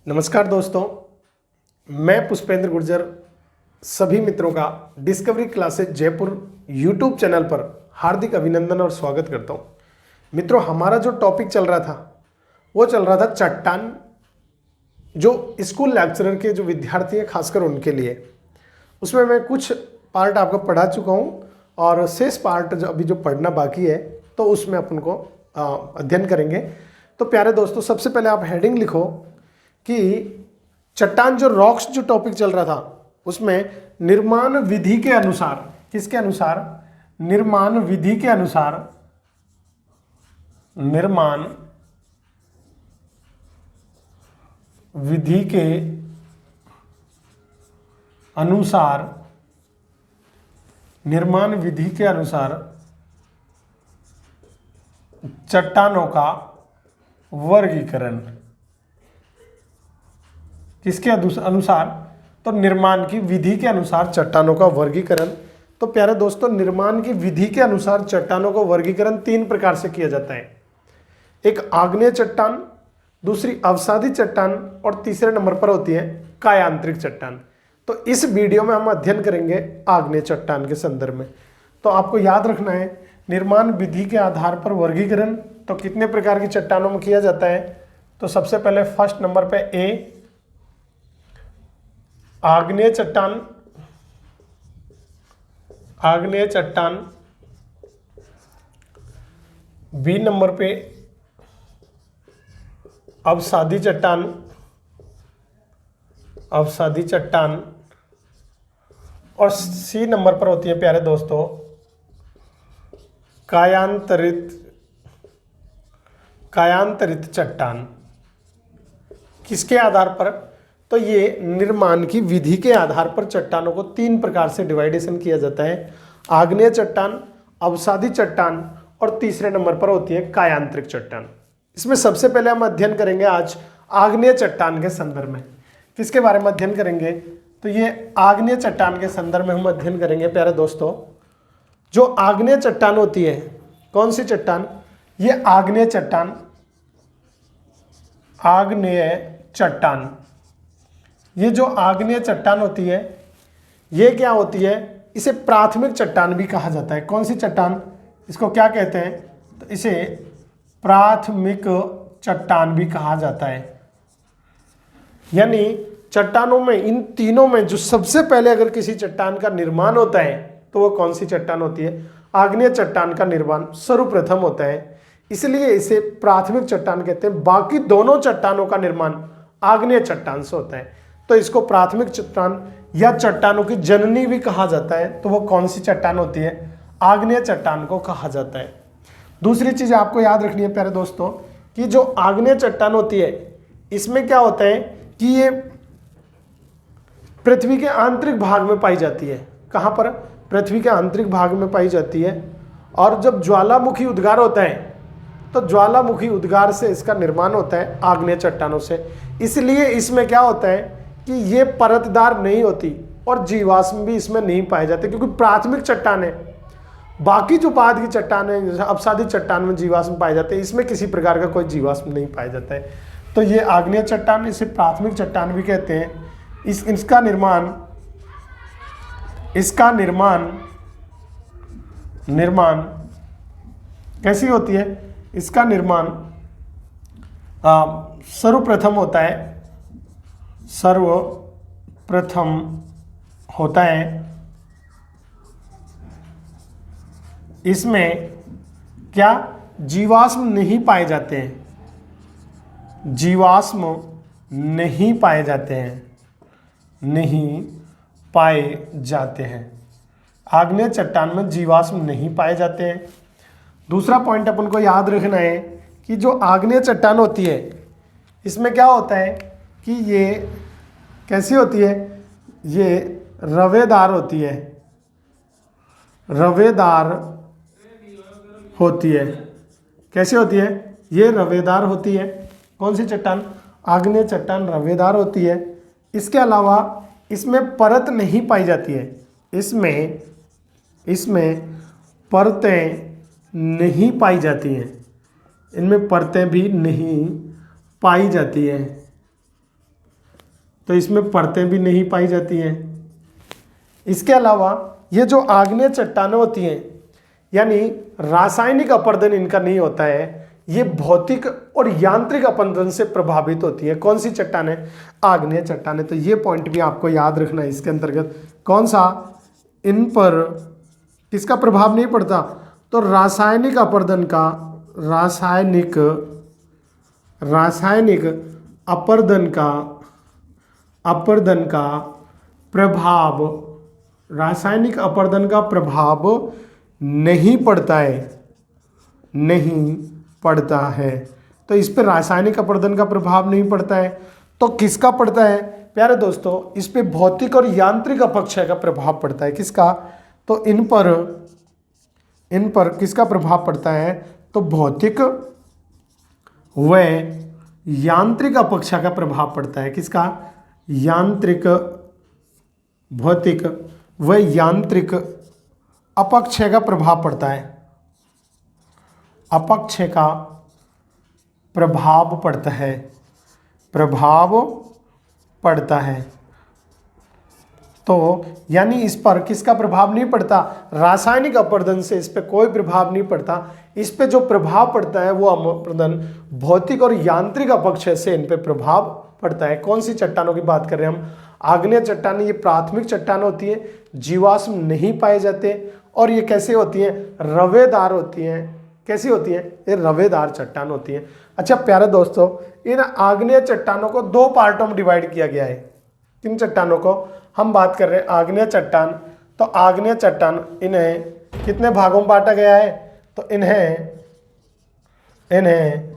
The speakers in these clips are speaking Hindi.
नमस्कार दोस्तों, मैं पुष्पेंद्र गुर्जर सभी मित्रों का discovery classes Jaipur YouTube channel पर हार्दिक अभिनंदन और स्वागत करता हूं। मित्रों, हमारा जो टॉपिक चल रहा था वो चल रहा था चट्टान, जो स्कूल लेक्चरर के जो विद्यार्थी हैं खासकर उनके लिए। उसमें मैं कुछ पार्ट आपको पढ़ा चुका हूं और शेष पार्ट जो पढ़ना बाकी है तो उसमें अपन को अध्ययन करेंगे। तो प्यारे दोस्तों, सबसे पहले आप हेडिंग लिखो कि चट्टान जो रॉक्स जो टॉपिक चल रहा था उसमें निर्माण विधि के अनुसार, किसके अनुसार? निर्माण विधि के अनुसार, निर्माण विधि के अनुसार, निर्माण विधि के अनुसार चट्टानों का वर्गीकरण। किसके अनुसार? तो निर्माण की विधि के अनुसार चट्टानों का वर्गीकरण। तो प्यारे दोस्तों, निर्माण की विधि के अनुसार चट्टानों का वर्गीकरण तीन प्रकार से किया जाता है। एक आग्नेय चट्टान, दूसरी अवसादी चट्टान और तीसरे नंबर पर होती है कायांतरिक चट्टान। तो इस वीडियो में हम अध्ययन करेंगे आग्नेय चट्टान के संदर्भ में। तो आपको याद रखना है, निर्माण विधि के आधार पर वर्गीकरण तो कितने प्रकार की चट्टानों में किया जाता है। तो सबसे पहले फर्स्ट नंबर पे ए आग्नेय चट्टान, आग्नेय चट्टान। बी नंबर पे अवसादी चट्टान, अवसादी चट्टान। और सी नंबर पर होती है प्यारे दोस्तों कायांतरित, कायांतरित चट्टान। किसके आधार पर? तो ये निर्माण की विधि के आधार पर चट्टानों को तीन प्रकार से डिवाइडेशन किया जाता है, आग्नेय चट्टान, अवसादी चट्टान और तीसरे नंबर पर होती है कायांतरिक चट्टान। इसमें सबसे पहले हम अध्ययन करेंगे आज आग्नेय चट्टान के संदर्भ में। किसके बारे में अध्ययन करेंगे? तो ये आग्नेय चट्टान के संदर्भ में हम अध्ययन करेंगे प्यारे दोस्तों। जो आग्नेय चट्टान होती है, कौन सी चट्टान? ये आग्नेय चट्टान, आग्नेय चट्टान। ये जो आग्नेय चट्टान होती है ये क्या होती है? इसे प्राथमिक चट्टान भी कहा जाता है। कौन सी चट्टान? इसको क्या कहते हैं? तो इसे प्राथमिक चट्टान भी कहा जाता है। यानी चट्टानों में, इन तीनों में जो सबसे पहले अगर किसी चट्टान का निर्माण होता है तो वो कौन सी चट्टान होती है? आग्नेय चट्टान का निर्माण सर्वप्रथम होता है, इसलिए इसे प्राथमिक चट्टान कहते हैं। बाकी दोनों चट्टानों का निर्माण आग्नेय चट्टान से होता है। तो इसको प्राथमिक चट्टान या चट्टानों की जननी भी कहा जाता है। तो वो कौन सी चट्टान होती है? आग्नेय चट्टान को कहा जाता है। दूसरी चीज आपको याद रखनी है प्यारे दोस्तों कि जो आग्नेय चट्टान होती है इसमें क्या होता है कि ये पृथ्वी के आंतरिक भाग में पाई जाती है। कहां पर? पृथ्वी के आंतरिक भाग में पाई जाती है। और जब ज्वालामुखी उद्गार होता है तो ज्वालामुखी उद्गार से इसका निर्माण होता है आग्नेय चट्टानों से। इसलिए इसमें क्या होता है कि ये परतदार नहीं होती और जीवाश्म भी इसमें नहीं पाए जाते, क्योंकि प्राथमिक चट्टान है। बाकी जो बाद की चट्टान है, जैसे अवसादी चट्टान में जीवाश्म पाए जाते हैं, इसमें किसी प्रकार का कोई जीवाश्म नहीं पाया जाता है। तो ये आग्नेय चट्टान, इसे प्राथमिक चट्टान भी कहते हैं। इसका निर्माण, इसका निर्माण कैसी होती है? इसका निर्माण सर्वप्रथम होता है, सर्वप्रथम होता है। इसमें क्या? जीवाश्म नहीं पाए जाते हैं, जीवाश्म नहीं पाए जाते हैं, नहीं पाए जाते हैं। आग्नेय चट्टान में जीवाश्म नहीं पाए जाते हैं। दूसरा पॉइंट अपन को याद रखना है कि जो आग्नेय चट्टान होती है इसमें क्या होता है कि ये कैसी होती है? ये रवेदार होती है, रवेदार होती है। कैसी होती है? ये रवेदार होती है। कौन सी चट्टान? आग्नेय चट्टान रवेदार होती है। इसके अलावा इसमें परत नहीं पाई जाती है, इसमें परतें नहीं पाई जाती हैं, इनमें परतें भी नहीं पाई जाती हैं। तो इसमें परतें भी नहीं पाई जाती हैं। इसके अलावा ये जो आग्नेय चट्टानें होती हैं, यानी रासायनिक अपरदन इनका नहीं होता है, ये भौतिक और यांत्रिक अपरदन से प्रभावित होती है। कौन सी चट्टानें? आग्नेय चट्टानें। तो ये पॉइंट भी आपको याद रखना है इसके अंतर्गत। कौन सा? इन पर किसका प्रभाव नहीं पड़ता? तो रासायनिक अपरदन का, रासायनिक अपरदन का प्रभाव, रासायनिक अपरदन का प्रभाव नहीं पड़ता है। तो इस पे रासायनिक अपरदन का प्रभाव नहीं पड़ता है, तो किसका पड़ता है प्यारे दोस्तों? इस पे भौतिक और यांत्रिक अपक्षय का प्रभाव पड़ता है। किसका? तो इन पर किसका प्रभाव पड़ता है? तो भौतिक व यांत्रिक अपक्षय का प्रभाव पड़ता है। किसका? भौतिक व यांत्रिक अपक्षय का प्रभाव पड़ता है। अपक्षय का प्रभाव पड़ता है। तो यानी इस पर किसका प्रभाव नहीं पड़ता? रासायनिक अपरदन से इस पे कोई प्रभाव नहीं पड़ता। इस पे जो प्रभाव पड़ता है वो अपरदन भौतिक और यांत्रिक अपक्षय से इन पे प्रभाव पड़ता है। कौन सी चट्टानों की बात कर रहे हैं हम? आग्नेय चट्टानें। ये प्राथमिक चट्टान होती है, जीवाश्म नहीं पाए जाते, और ये कैसे होती हैं? रवेदार होती हैं। कैसी होती हैं? ये रवेदार चट्टान होती हैं। अच्छा प्यारे दोस्तों, इन आग्नेय चट्टानों को दो पार्टों में डिवाइड किया गया है। किन चट्टानों को हम बात कर रहे हैं? आग्नेय चट्टान। तो आग्नेय चट्टान, इन्हें कितने भागों में बांटा गया है? तो इन्हें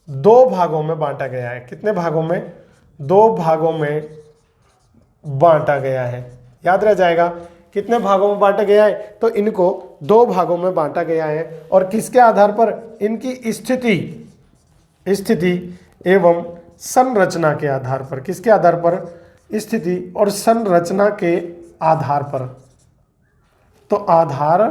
दो भागों में बांटा गया है। कितने भागों में? दो भागों में बांटा गया है। याद रह जाएगा कितने भागों में बांटा गया है? तो इनको दो भागों में बांटा गया है। और किसके आधार पर? इनकी स्थिति एवं संरचना के आधार पर। किसके आधार पर? स्थिति और संरचना के आधार पर। तो आधार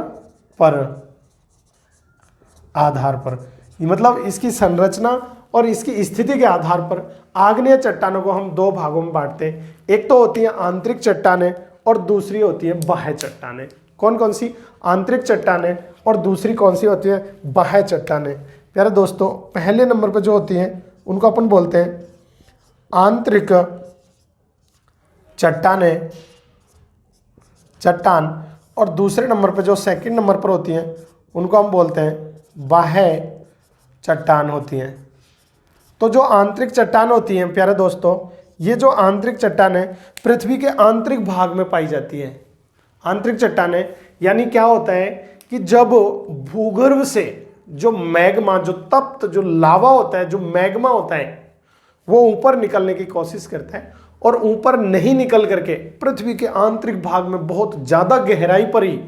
पर मतलब इसकी संरचना और इसकी स्थिति के आधार पर आग्नेय चट्टानों को हम दो भागों में बांटते हैं। एक तो होती है आंतरिक चट्टानें और दूसरी होती है बाह्य चट्टानें। कौन कौन सी? आंतरिक चट्टानें और दूसरी कौन सी होती है? बाह्य चट्टानें। प्यारे दोस्तों, पहले नंबर पर जो होती हैं उनको अपन बोलते हैं आंतरिक चट्टान, और दूसरे नंबर पर जो सेकंड नंबर पर होती हैं उनको हम बोलते हैं बाह्य चट्टान होती हैं। तो जो आंतरिक चट्टान होती हैं प्यारे दोस्तों, ये जो आंतरिक चट्टानें पृथ्वी के आंतरिक भाग में पाई जाती हैं। आंतरिक चट्टानें यानी क्या होता है कि जब भूगर्भ से जो मैग्मा, जो तप्त, जो लावा होता है, जो मैग्मा होता है, वो ऊपर निकलने की कोशिश करता है और ऊपर नहीं निकल करके पृथ्वी के आंतरिक भाग में बहुत ज़्यादा गहराई पर ही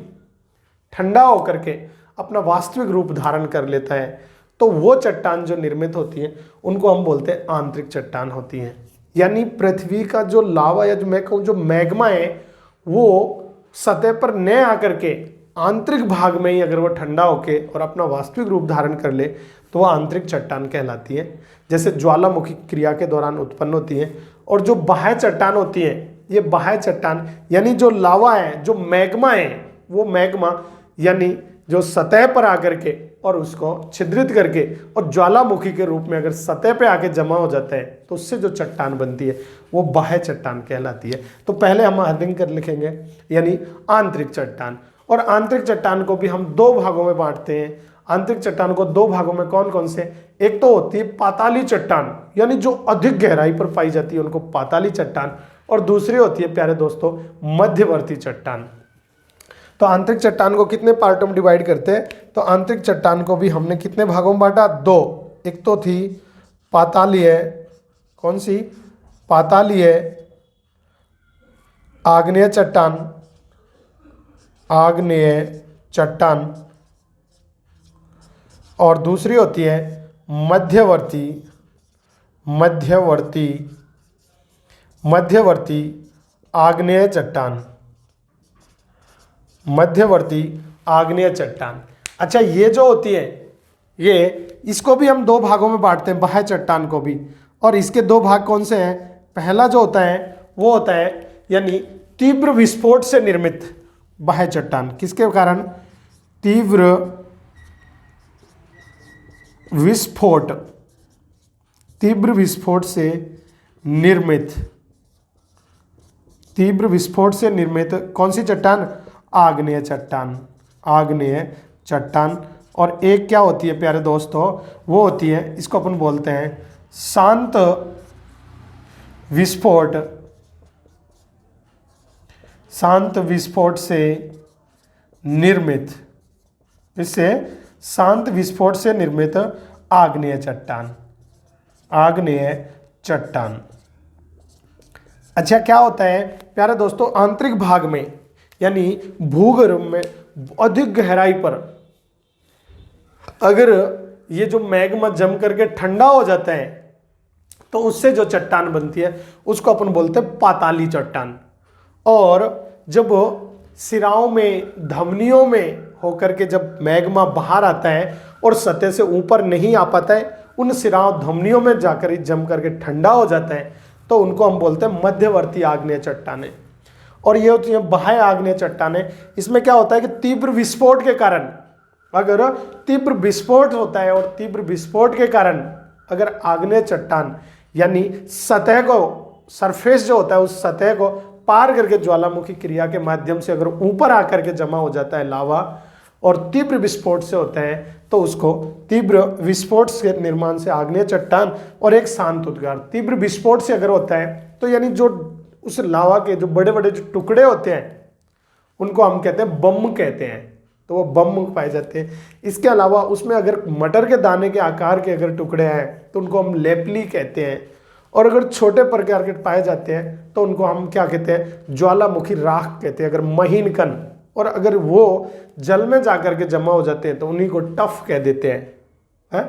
ठंडा होकर के अपना वास्तविक रूप धारण कर लेता है। तो वो चट्टान जो निर्मित होती है उनको हम बोलते हैं आंतरिक चट्टान होती हैं। यानी पृथ्वी का जो लावा या जो मैग्मा है वो सतह पर न आकर के आंतरिक भाग में ही अगर वो ठंडा होके और अपना वास्तविक रूप धारण कर ले तो वह आंतरिक चट्टान कहलाती है। जैसे ज्वालामुखी क्रिया के दौरान उत्पन्न होती है। और जो बाह्य चट्टान होती है, ये बाह्य चट्टान यानी जो लावा है, जो मैग्मा है, वो मैग्मा यानी जो सतह पर आकर के और उसको छिद्रित करके और ज्वालामुखी के रूप में अगर सतह पे आके जमा हो जाता है तो उससे जो चट्टान बनती है वो बाह्य चट्टान कहलाती है। तो पहले हम हेडिंग कर लिखेंगे यानी आंतरिक चट्टान। और आंतरिक चट्टान को भी हम दो भागों में बांटते हैं। आंतरिक चट्टान को दो भागों में कौन कौन से? एक तो होती है पाताली चट्टान, यानी जो अधिक गहराई पर पाई जाती है उनको पाताली चट्टान, और दूसरी होती है प्यारे दोस्तों मध्यवर्ती चट्टान। तो आंतरिक चट्टान को कितने पार्टों में डिवाइड करते हैं? तो आंतरिक चट्टान को भी हमने कितने भागों में बांटा? दो। एक तो थी पातालीय, कौन सी? पातालीय आग्नेय चट्टान, और दूसरी होती है मध्यवर्ती आग्नेय चट्टान। अच्छा, ये जो होती है ये इसको भी हम दो भागों में बांटते हैं, बाह्य चट्टान को भी। और इसके दो भाग कौन से हैं? पहला जो होता है वो होता है यानी तीव्र विस्फोट से निर्मित बाह्य चट्टान। किसके कारण? तीव्र विस्फोट, तीव्र विस्फोट से निर्मित, तीव्र विस्फोट से निर्मित कौन सी चट्टान? आग्नेय चट्टान, आग्नेय चट्टान। और एक क्या होती है प्यारे दोस्तों, वो होती है, इसको अपन बोलते हैं शांत विस्फोट, शांत विस्फोट से निर्मित, इससे शांत विस्फोट से निर्मित आग्नेय चट्टान, आग्नेय चट्टान। अच्छा, क्या होता है प्यारे दोस्तों, आंतरिक भाग में यानी भूगर्भ में अधिक गहराई पर अगर ये जो मैग्मा जम करके ठंडा हो जाता है तो उससे जो चट्टान बनती है उसको अपन बोलते हैं पाताली चट्टान। और जब सिराओं में, धमनियों में होकर के जब मैग्मा बाहर आता है और सतह से ऊपर नहीं आ पाता है, उन सिराओं धमनियों में जाकर जम करके ठंडा हो जाता है, तो उनको हम बोलते हैं मध्यवर्ती आग्नेय चट्टानें। और ये होती है बाह्य आग्नेय चट्टानें। इसमें क्या होता है कि तीव्र विस्फोट के कारण, अगर तीव्र विस्फोट होता है और तीव्र विस्फोट के कारण अगर आग्नेय चट्टान यानी सतह को, सरफेस जो होता है उस सतह को पार करके ज्वालामुखी क्रिया के माध्यम से अगर ऊपर आकर के जमा हो जाता है लावा और तीव्र विस्फोट से होता है, तो उसको तीव्र विस्फोट से निर्माण से आग्नेय चट्टान। और एक शांत उद्गार, तीव्र विस्फोट से अगर होता है तो यानी जो उस लावा के जो बड़े बड़े जो टुकड़े होते हैं उनको हम कहते हैं बम कहते हैं, तो वो बम पाए जाते हैं। इसके अलावा उसमें अगर मटर के दाने के आकार के अगर टुकड़े हैं तो उनको हम लेपली कहते हैं। और अगर छोटे प्रकार के पाए जाते हैं तो उनको हम क्या कहते हैं? ज्वालामुखी राख कहते हैं, अगर महीन कण। और अगर वो जल में जाकर के जमा हो जाते हैं तो उन्हीं को टफ कह देते हैं।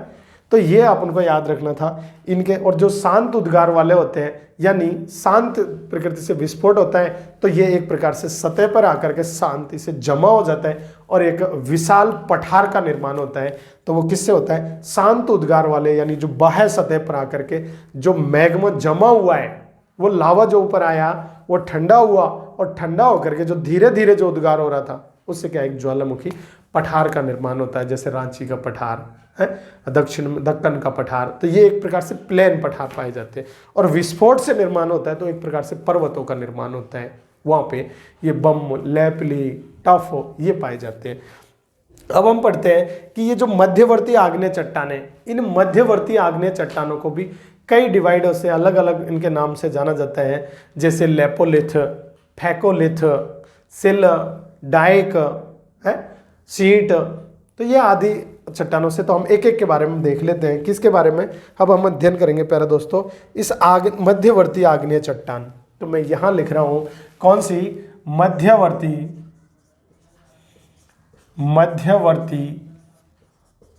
तो ये अपन को याद रखना था इनके। और जो शांत उद्गार वाले होते हैं यानी शांत प्रकृति से विस्फोट होता है, तो ये एक प्रकार से सतह पर आकर के शांति से जमा हो जाता है और एक विशाल पठार का निर्माण होता है। तो वो किससे होता है? शांत उद्गार वाले, यानी जो बाह्य सतह पर आकर के जो मैग्मा जमा हुआ है, वो लावा जो ऊपर आया वो ठंडा हुआ और ठंडा होकर के जो धीरे धीरे जो उद्गार हो रहा था उससे क्या एक ज्वालामुखी पठार का निर्माण होता है, जैसे रांची का पठार है, दक्कन का पठार। तो ये एक प्रकार से प्लेन पठार पाए जाते हैं। और विस्फोट से निर्माण होता है तो एक प्रकार से पर्वतों का निर्माण होता है, वहाँ पे ये बम, लेपली, टफ ये पाए जाते हैं। अब हम पढ़ते हैं कि ये जो मध्यवर्ती आग्नेय चट्टानें, इन मध्यवर्ती आग्नेय चट्टानों को भी कई डिवाइडर से अलग अलग इनके नाम से जाना जाता है, जैसे लेपोलिथ, फैकोलिथ, सिल, डाइक है, शीट। तो ये आदि चट्टानों से तो हम एक एक के बारे में देख लेते हैं। किसके बारे में अब हम अध्ययन करेंगे प्यारे दोस्तों? इस मध्यवर्ती आग्नेय चट्टान। तो मैं यहां लिख रहा हूं कौन सी? मध्यवर्ती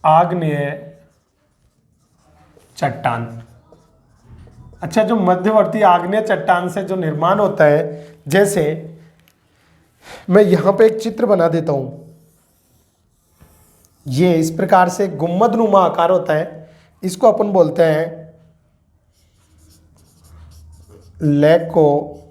आग्नेय चट्टान। अच्छा, जो मध्यवर्ती आग्नेय चट्टान से जो निर्माण होता है, जैसे मैं यहां पे एक चित्र बना देता हूं, ये इस प्रकार से गुम्बदनुमा आकार होता है, इसको अपन बोलते हैं लेकोलिथ।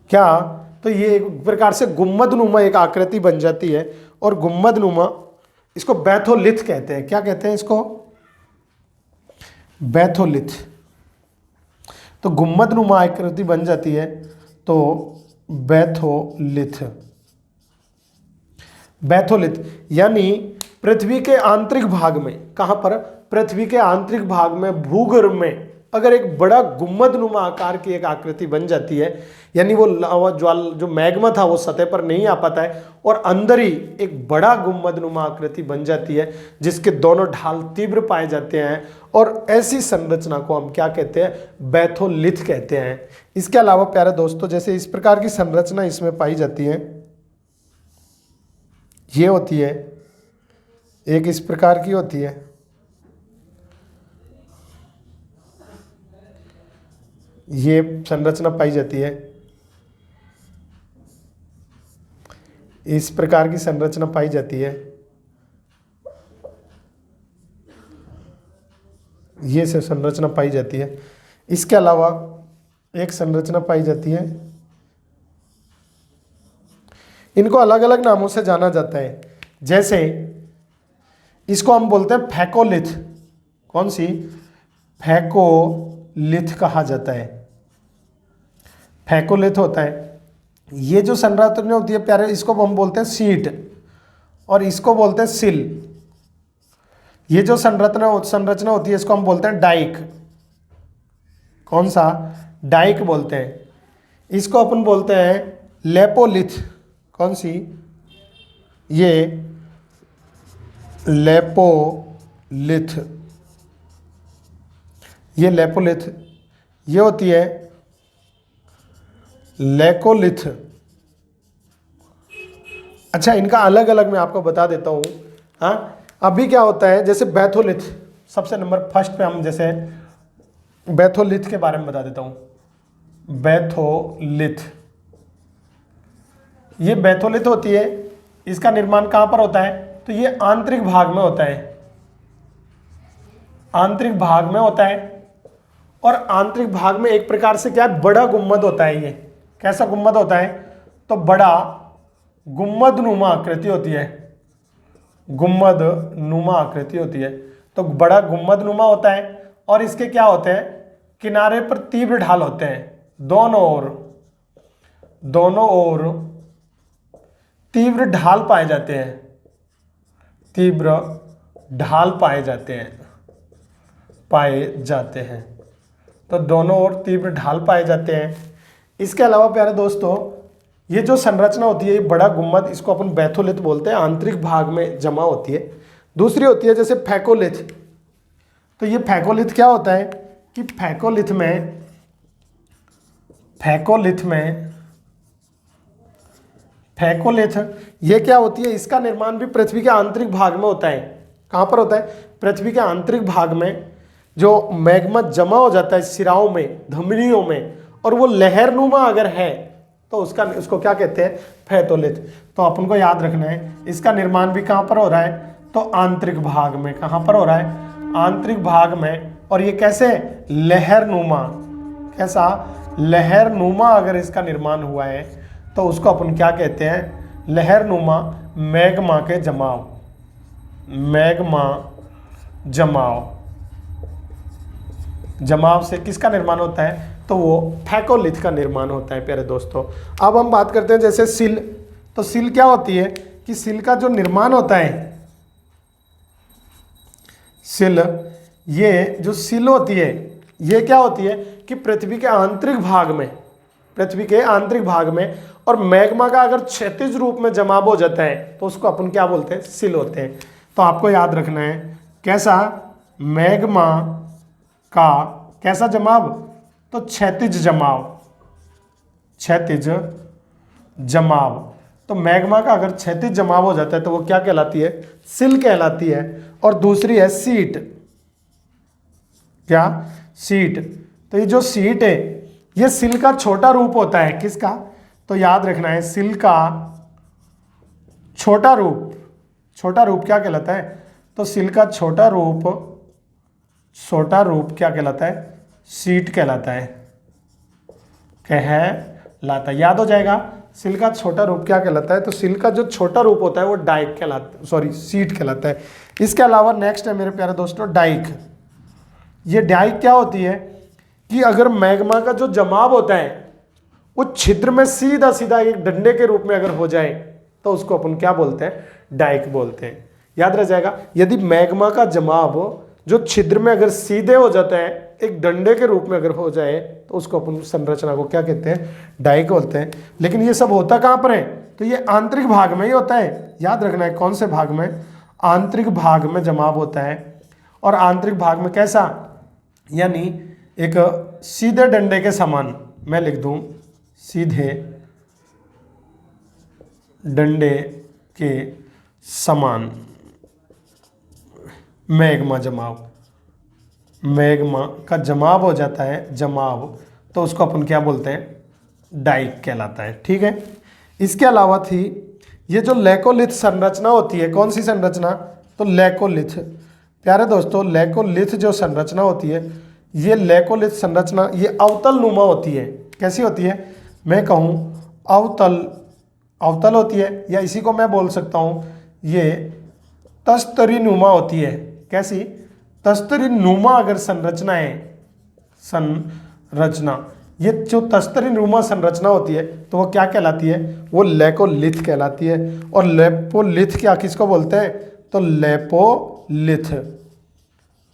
क्या? तो ये एक प्रकार से गुम्बदनुमा एक आकृति बन जाती है और गुम्बदनुमा, इसको बैथोलिथ कहते हैं। क्या कहते हैं इसको? बैथोलिथ। तो गुम्बदनुमा आकृति बन जाती है तो बैथोलिथ। बैथोलिथ यानी पृथ्वी के आंतरिक भाग में, कहां पर? पृथ्वी के आंतरिक भाग में भूगर्भ में अगर एक बड़ा गुम्बदनुमा आकार की एक आकृति बन जाती है, यानी वो ज्वाल जो मैग्मा था वो सतह पर नहीं आ पाता है और अंदर ही एक बड़ा गुम्बदनुमा आकृति बन जाती है जिसके दोनों ढाल तीव्र पाए जाते हैं, और ऐसी संरचना को हम क्या कहते हैं? बैथोलिथ कहते हैं। इसके अलावा प्यारे दोस्तों, जैसे इस प्रकार की संरचना इसमें पाई जाती है, ये होती है, एक इस प्रकार की होती है, ये संरचना पाई जाती है, इस प्रकार की संरचना पाई जाती है। ये से संरचना पाई जाती है। इसके अलावा एक संरचना पाई जाती है, इनको अलग अलग नामों से जाना जाता है। जैसे इसको हम बोलते हैं फैकोलिथ। कौन सी? फैकोलिथ कहा जाता है। फैकोलिथ होता है। ये जो संरचना होती है प्यारे, इसको हम बोलते हैं सीट और इसको बोलते हैं सिल। ये जो संरचना होती है इसको हम बोलते हैं डाइक। कौन सा? डाइक बोलते हैं। इसको अपन बोलते हैं लेपोलिथ। कौन सी? ये लेपोलिथ। ये लेपोलिथ। ये होती है लेकोलिथ। अच्छा, इनका अलग अलग मैं आपको बता देता हूँ। हाँ, अभी क्या होता है, जैसे बैथोलिथ सबसे नंबर फर्स्ट पे, हम जैसे बैथोलिथ के बारे में बता देता हूँ। बैथोलिथ, ये बैथोलिथ होती है। इसका निर्माण कहाँ पर होता है? तो ये आंतरिक भाग में होता है। आंतरिक भाग में होता है। और आंतरिक भाग में एक प्रकार से क्या है, बड़ा गुम्मद होता है। ये कैसा गुम्मद होता है? तो बड़ा गुम्मद नुमा आकृति होती है। गुम्मद नुमा आकृति होती है। तो बड़ा गुम्मद नुमा होता है। और इसके क्या होते हैं? किनारे पर तीव्र ढाल होते हैं। दोनों ओर तीव्र ढाल पाए जाते हैं। तीव्र ढाल पाए जाते हैं। तो दोनों ओर तीव्र ढाल पाए जाते हैं। इसके अलावा प्यारे दोस्तों, ये जो संरचना होती है, ये बड़ा गुम्मद, इसको अपन बैथोलिथ बोलते हैं, आंतरिक भाग में जमा होती है। दूसरी होती है जैसे फैकोलिथ। तो ये फैकोलिथ क्या होता है कि फैकोलिथ ये क्या होती है? इसका निर्माण भी पृथ्वी के आंतरिक भाग में होता है। कहाँ पर होता है? पृथ्वी के आंतरिक भाग में जो मैग्मा जमा हो जाता है सिराओं में, धमनियों में, और वो लहरनुमा अगर है तो उसको क्या कहते हैं? फैकोलिथ। तो अपन को याद रखना है, इसका निर्माण भी कहाँ पर हो रहा है? तो आंतरिक भाग में। कहाँ पर हो रहा है? आंतरिक भाग में। और ये कैसे? लहरनुमा। कैसा? लहरनुमा अगर इसका निर्माण हुआ है तो उसको अपन क्या कहते हैं? लहरनुमा मैग्मा के जमाव। मैग्मा जमाव से किसका निर्माण होता है? तो वो फैकोलिथ का निर्माण होता है प्यारे दोस्तों। अब हम बात करते हैं जैसे सिल। तो सिल क्या होती है कि सिल का जो निर्माण होता है, सिल, ये जो सिल होती है, ये क्या होती है कि पृथ्वी के आंतरिक भाग में और मैग्मा का अगर क्षैतिज रूप में जमाव हो जाता है तो उसको अपन क्या बोलते हैं? सिल होते हैं। तो आपको याद रखना है, कैसा? मैग्मा का कैसा जमाव? तो क्षैतिज जमाव। तो मैग्मा का अगर क्षैतिज जमाव हो जाता है तो वो क्या कहलाती है? सिल कहलाती है। और दूसरी है सीट। क्या? सीट। तो ये जो सीट है, ये सिल का छोटा रूप होता है। किसका? तो याद रखना है, सिल का छोटा रूप क्या कहलाता है? तो सिल का छोटा रूप क्या कहलाता है? सीट कहलाता है। याद हो जाएगा, सिल का छोटा रूप क्या कहलाता है? तो सिल का जो छोटा रूप होता है वो सीट कहलाता है। इसके अलावा नेक्स्ट है मेरे प्यारे दोस्तों डाइक। ये डाइक क्या होती है कि अगर मैग्मा का जो जमाव होता है वो छिद्र में सीधा एक डंडे के रूप में अगर हो जाए तो उसको अपन क्या बोलते हैं? डाइक बोलते हैं। याद रह जाएगा, यदि मैग्मा का जमाव जो छिद्र में अगर सीधे हो जाता है, एक डंडे के रूप में अगर हो जाए, तो उसको अपन संरचना को क्या कहते हैं? डाइक बोलते हैं। लेकिन ये सब होता कहाँ पर है? तो ये आंतरिक भाग में ही होता है। याद रखना है, कौन से भाग में? आंतरिक भाग में जमाव होता है। और आंतरिक भाग में कैसा? यानी एक सीधे डंडे के समान, मैं लिख दूं सीधे डंडे के समान मैग्मा का जमाव हो जाता है, तो उसको अपन क्या बोलते हैं? डाइक कहलाता है। ठीक है। इसके अलावा थी ये जो लेकोलिथ संरचना होती है, कौन सी संरचना? तो लेकोलिथ प्यारे दोस्तों लेकोलिथ जो संरचना होती है, ये लेकोलिथ संरचना ये अवतल नुमा होती है। कैसी होती है? मैं कहूँ अवतल होती है, या इसी को मैं बोल सकता हूँ ये तस्तरी नुमा होती है। कैसी? तस्तरी नुमा अगर संरचना है, संरचना ये जो तस्तरी नुमा संरचना होती है तो वो क्या कहलाती है? वो लेकोलिथ कहलाती है। और लेपोलिथ क्या किसको बोलते हैं? तो लेपोलिथ।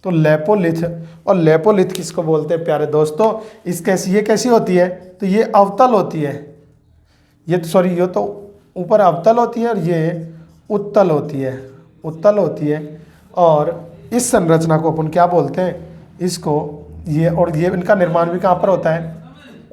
तो लेपोलिथ और लेपोलिथ किसको बोलते हैं प्यारे दोस्तों? ये कैसी होती है? तो ये अवतल होती है। ये तो ऊपर अवतल होती है और ये उत्तल होती है, उत्तल होती है। और इस संरचना को अपन क्या बोलते हैं? इसको ये इनका निर्माण भी कहाँ पर होता है?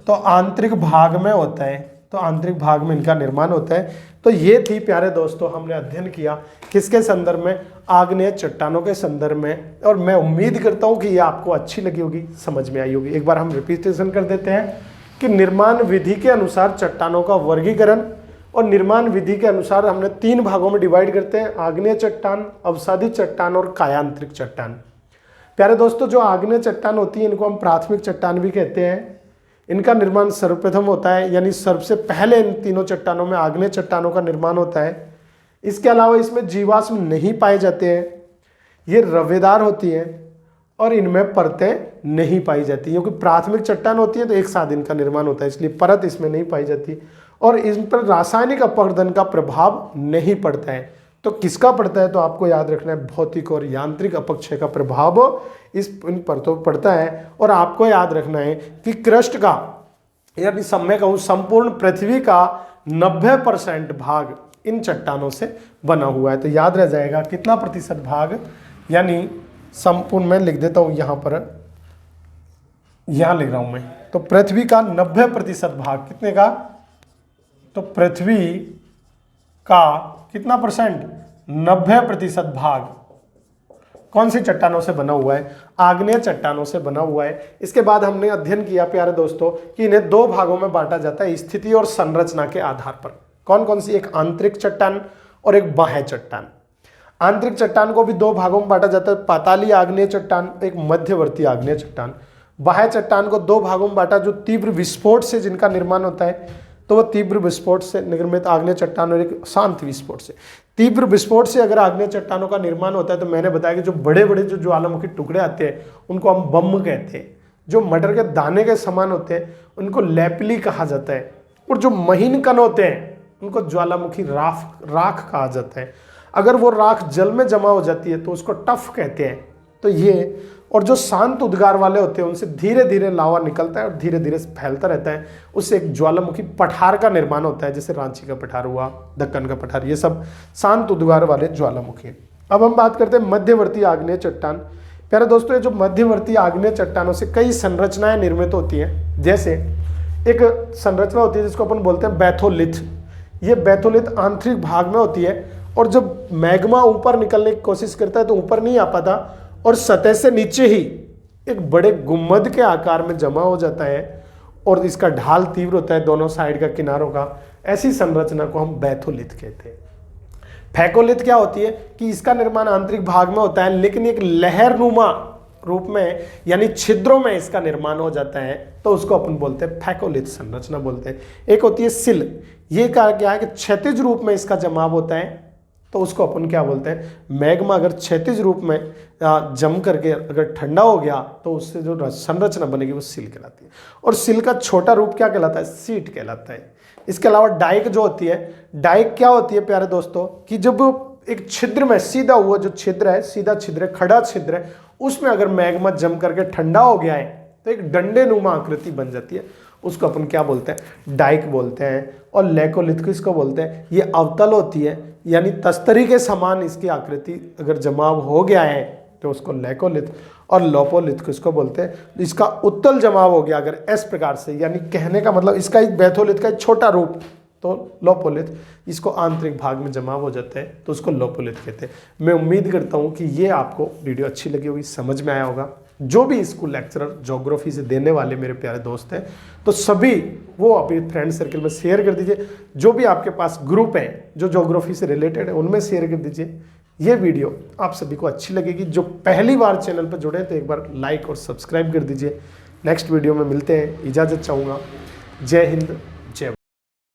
तो आंतरिक भाग में होता है। तो आंतरिक भाग में इनका निर्माण होता है। तो ये थी प्यारे दोस्तों, हमने अध्ययन किया किसके संदर्भ में? आग्नेय चट्टानों के संदर्भ में। और मैं उम्मीद करता हूँ कि ये आपको अच्छी लगी होगी, समझ में आई होगी। एक बार हम रिपीटेशन कर देते हैं कि निर्माण विधि के अनुसार चट्टानों का वर्गीकरण, और निर्माण विधि के अनुसार हमने 3 भागों में डिवाइड करते हैं: आग्नेय चट्टान, अवसादी चट्टान और कायांतरिक चट्टान। प्यारे दोस्तों, जो आग्नेय चट्टान होती है इनको हम प्राथमिक चट्टान भी कहते हैं। इनका निर्माण सर्वप्रथम होता है, यानी सबसे पहले इन तीनों चट्टानों में आग्नेय चट्टानों का निर्माण होता है। इसके अलावा इसमें जीवाश्म नहीं पाए जाते हैं, ये रवेदार होती हैं और इनमें परतें नहीं पाई जाती, क्योंकि प्राथमिक चट्टान होती है तो एक साथ इनका निर्माण होता है, इसलिए परत इसमें नहीं पाई जाती। और इन पर रासायनिक अपवर्तन का प्रभाव नहीं पड़ता है। तो किसका पड़ता है? तो आपको याद रखना है भौतिक और यांत्रिक अपक्षय का प्रभाव इन परतों पर पड़ता है। और आपको याद रखना है कि क्रस्ट का, यानी मैं कहूँ संपूर्ण पृथ्वी का 90% भाग इन चट्टानों से बना हुआ है। तो याद रह जाएगा कितना प्रतिशत भाग, यानी संपूर्ण, मैं लिख देता हूँ यहाँ पर, यहाँ लिख रहा हूँ मैं, तो पृथ्वी का 90% भाग कितने का? तो पृथ्वी का कितना परसेंट? 90% भाग कौन सी चट्टानों से बना हुआ है? आग्नेय चट्टानों से बना हुआ है। इसके बाद हमने अध्ययन किया प्यारे दोस्तों कि इन्हें 2 भागों में बांटा जाता है स्थिति और संरचना के आधार पर। कौन कौन सी? एक आंतरिक चट्टान और एक बाह्य चट्टान। आंतरिक चट्टान को भी 2 भागों में बांटा जाता है: पाताली आग्नेय चट्टान, एक मध्यवर्ती आग्नेय चट्टान। बाह्य चट्टान को 2 भागों में बांटा, जो तीव्र विस्फोट से जिनका निर्माण होता है, तो वह तीव्र विस्फोट से निर्मित आग्नेय चट्टान और एक शांत विस्फोट से। तीव्र विस्फोट से अगर आग्नेय चट्टानों का निर्माण होता है तो मैंने बताया कि जो बड़े बड़े जो ज्वालामुखी टुकड़े आते हैं उनको हम बम कहते हैं। जो मटर के दाने के समान होते हैं उनको लेपली कहा जाता है। और जो महीन कण होते हैं उनको ज्वालामुखी राख कहा जाता है। अगर वो राख जल में जमा हो जाती है तो उसको टफ कहते हैं। तो ये, और जो शांत उद्गार वाले होते हैं उनसे धीरे धीरे लावा निकलता है और धीरे धीरे फैलता रहता है, उससे एक ज्वालामुखी पठार का निर्माण होता है, जैसे रांची का पठार हुआ, दक्कन का पठार, ये सब शांत उद्गार वाले ज्वालामुखी। अब हम बात करते हैं मध्यवर्ती आग्नेय चट्टान। प्यारे दोस्तों, ये जो मध्यवर्ती आग्नेय चट्टानों से कई संरचनाएं निर्मित होती हैं। जैसे एक संरचना होती है जिसको अपन बोलते हैं बैथोलिथ। ये बैथोलिथ आंतरिक भाग में होती है, और जब मैग्मा ऊपर निकलने की कोशिश करता है तो ऊपर नहीं आ पाता और सतह से नीचे ही एक बड़े गुम्बद के आकार में जमा हो जाता है, और इसका ढाल तीव्र होता है दोनों साइड का, किनारों का। ऐसी संरचना को हम बैथोलिथ कहते हैं। फैकोलिथ क्या होती है कि इसका निर्माण आंतरिक भाग में होता है, लेकिन एक लहरनुमा रूप में, यानी छिद्रों में इसका निर्माण हो जाता है, तो उसको अपन बोलते हैं फैकोलिथ संरचना बोलते हैं। एक होती है सिल, ये क्या है कि क्षैतिज रूप में इसका जमाव होता है, तो उसको अपन क्या बोलते हैं? मैग्मा अगर क्षैतिज रूप में जम करके अगर ठंडा हो गया तो उससे जो संरचना बनेगी वो सिल कहलाती है। और सिल का छोटा रूप क्या कहलाता है? सीट कहलाता है। इसके अलावा डाइक जो होती है, डाइक क्या होती है प्यारे दोस्तों कि जब एक छिद्र में, सीधा हुआ जो छिद्र है, सीधा छिद्र है, खड़ा छिद्र है, उसमें अगर मैग्मा जम करके ठंडा हो गया है तो एक डंडे नुमा आकृति बन जाती है, उसको अपन क्या बोलते हैं? डाइक बोलते हैं। और लेकोलिथ किसको बोलते हैं? ये अवतल होती है, यानी तस्तरी के समान इसकी आकृति अगर जमाव हो गया है तो उसको लेकोलिथ। और लोपोलिथ किसको बोलते हैं? इसका उत्तल जमाव हो गया अगर इस प्रकार से, यानी कहने का मतलब इसका एक बैथोलिथ का एक छोटा रूप, तो लोपोलिथ, इसको आंतरिक भाग में जमाव हो जाता है तो उसको लोपोलिथ कहते हैं। मैं उम्मीद करता हूँ कि ये आपको वीडियो अच्छी लगी होगी, समझ में आया होगा। जो भी स्कूल लेक्चरर ज्योग्राफी से देने वाले मेरे प्यारे दोस्त हैं, तो सभी वो अपने फ्रेंड सर्कल में शेयर कर दीजिए। जो भी आपके पास ग्रुप है जो ज्योग्राफी से रिलेटेड है उनमें शेयर कर दीजिए, ये वीडियो आप सभी को अच्छी लगेगी। जो पहली बार चैनल पर जुड़े तो एक बार लाइक और सब्सक्राइब कर दीजिए। नेक्स्ट वीडियो में मिलते हैं, इजाज़त चाहूँगा। जय हिंद,